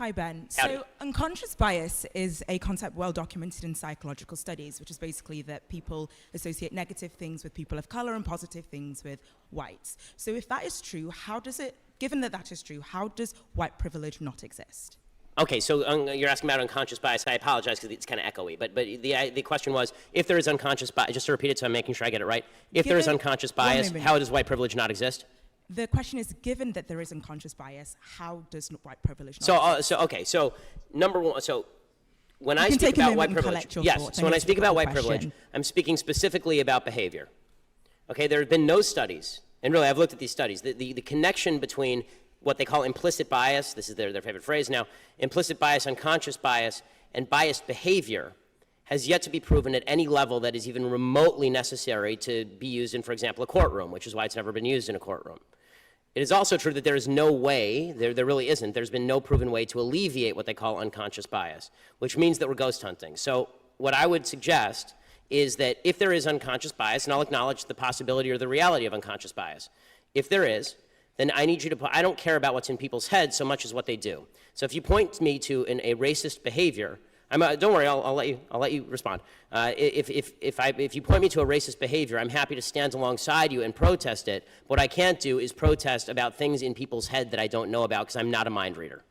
Hi, Ben. Howdy. So unconscious bias is a concept well documented in psychological studies, which is basically that people associate negative things with people of color and positive things with whites. So if that is true, given that that is true, how does white privilege not exist? Okay, so you're asking about unconscious bias. I apologize because it's kind of echoey, but the question was, if there is unconscious bias, just to repeat it so I'm making sure I get it right, if there is unconscious bias, how does white privilege not exist? The question is, given that there is unconscious bias, how does white privilege not exist? So number one, so when I speak about white privilege, yes, so when I speak about white privilege, I'm speaking specifically about behavior. Okay, there have been no studies, and really I've looked at these studies, the connection between what they call implicit bias, this is their favorite phrase now, implicit bias, unconscious bias, and biased behavior has yet to be proven at any level that is even remotely necessary to be used in, for example, a courtroom, which is why it's never been used in a courtroom. It is also true that there is no way, there really isn't, there's been no proven way to alleviate what they call unconscious bias, which means that we're ghost hunting. So what I would suggest is that if there is unconscious bias, and I'll acknowledge the possibility or the reality of unconscious bias, if there is, then I need you to I don't care about what's in people's heads so much as what they do. So if you point me to a racist behavior, don't worry, I'll let you respond. If you point me to a racist behavior, I'm happy to stand alongside you and protest it. What I can't do is protest about things in people's head that I don't know about because I'm not a mind reader.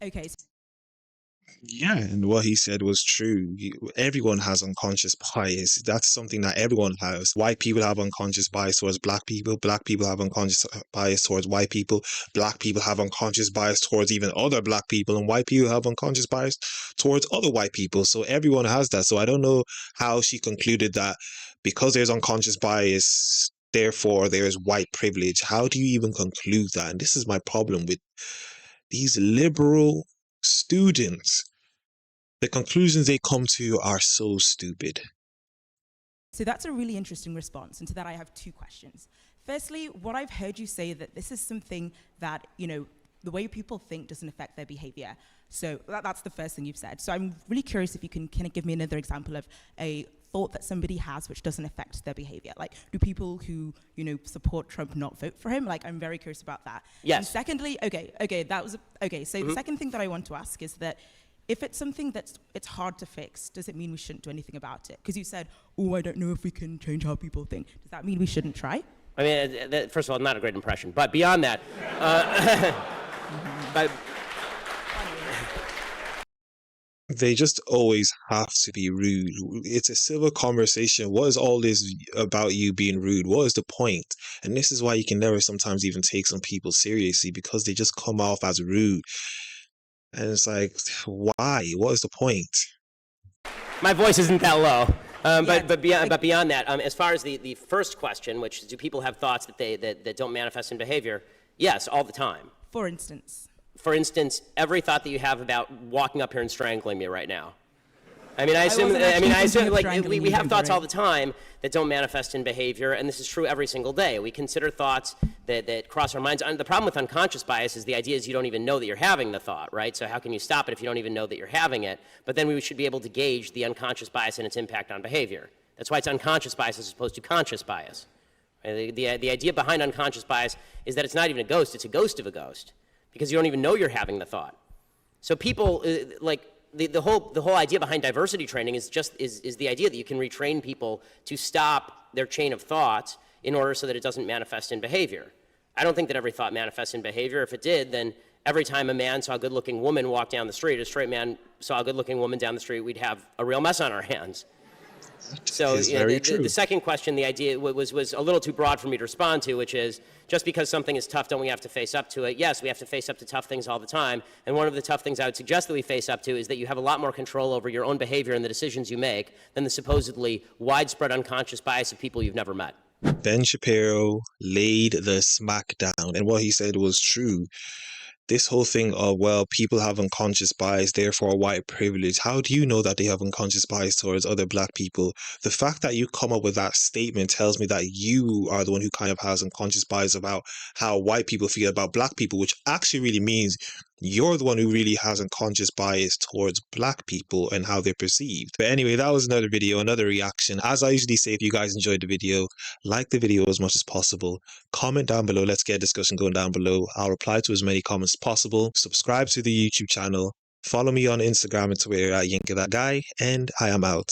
Okay. Yeah, and what he said was true. Everyone has unconscious bias. That's something that everyone has. White people have unconscious bias towards black people. Black people have unconscious bias towards white people. Black people have unconscious bias towards even other black people. And white people have unconscious bias towards other white people. So everyone has that. So I don't know how she concluded that because there's unconscious bias, therefore there is white privilege. How do you even conclude that? And this is my problem with these liberal students. The conclusions they come to are so stupid. So that's a really interesting response. And to that, I have two questions. Firstly, what I've heard you say that this is something that, the way people think doesn't affect their behavior. So that's the first thing you've said. So I'm really curious if you can kind of give me another example of a thought that somebody has which doesn't affect their behavior. Like, do people who, support Trump not vote for him? Like, I'm very curious about that. Yes. And secondly, the second thing that I want to ask is that if it's something it's hard to fix, does it mean we shouldn't do anything about it? Because you said, I don't know if we can change how people think. Does that mean we shouldn't try? I mean, first of all, not a great impression. But beyond that, they just always have to be rude. It's a civil conversation. What is all this about you being rude? What is the point? And this is why you can never sometimes even take some people seriously, because they just come off as rude. And it's like, why? What is the point? My voice isn't that low. But beyond that, as far as the first question, which is, do people have thoughts that don't manifest in behavior? Yes, all the time. For instance, every thought that you have about walking up here and strangling me right now. I assume like we have thoughts all the time that don't manifest in behavior, and this is true every single day. We consider thoughts that cross our minds. And the problem with unconscious bias is the idea is you don't even know that you're having the thought, right? So how can you stop it if you don't even know that you're having it? But then we should be able to gauge the unconscious bias and its impact on behavior. That's why it's unconscious bias as opposed to conscious bias. The idea behind unconscious bias is that it's not even a ghost, it's a ghost of a ghost, because you don't even know you're having the thought. So people, the whole idea behind diversity training is the idea that you can retrain people to stop their chain of thought in order so that it doesn't manifest in behavior. I don't think that every thought manifests in behavior. If it did, then every time a man saw a good-looking woman walk down the street, a straight man saw a good-looking woman down the street, we'd have a real mess on our hands. So the second question, the idea was a little too broad for me to respond to, which is, just because something is tough, don't we have to face up to it? Yes, we have to face up to tough things all the time. And one of the tough things I would suggest that we face up to is that you have a lot more control over your own behavior and the decisions you make than the supposedly widespread unconscious bias of people you've never met. Ben Shapiro laid the smack down, and what he said was true. This whole thing of, well, people have unconscious bias, therefore white privilege. How do you know that they have unconscious bias towards other black people? The fact that you come up with that statement tells me that you are the one who kind of has unconscious bias about how white people feel about black people, which actually really means You're the one who really has unconscious bias towards black people and how they're perceived. But anyway, that was another video, another reaction. As I usually say, if you guys enjoyed the video, like the video as much as possible. Comment down below. Let's get a discussion going down below. I'll reply to as many comments as possible. Subscribe to the YouTube channel. Follow me on Instagram and Twitter at YinkaThatGuy. And I am out.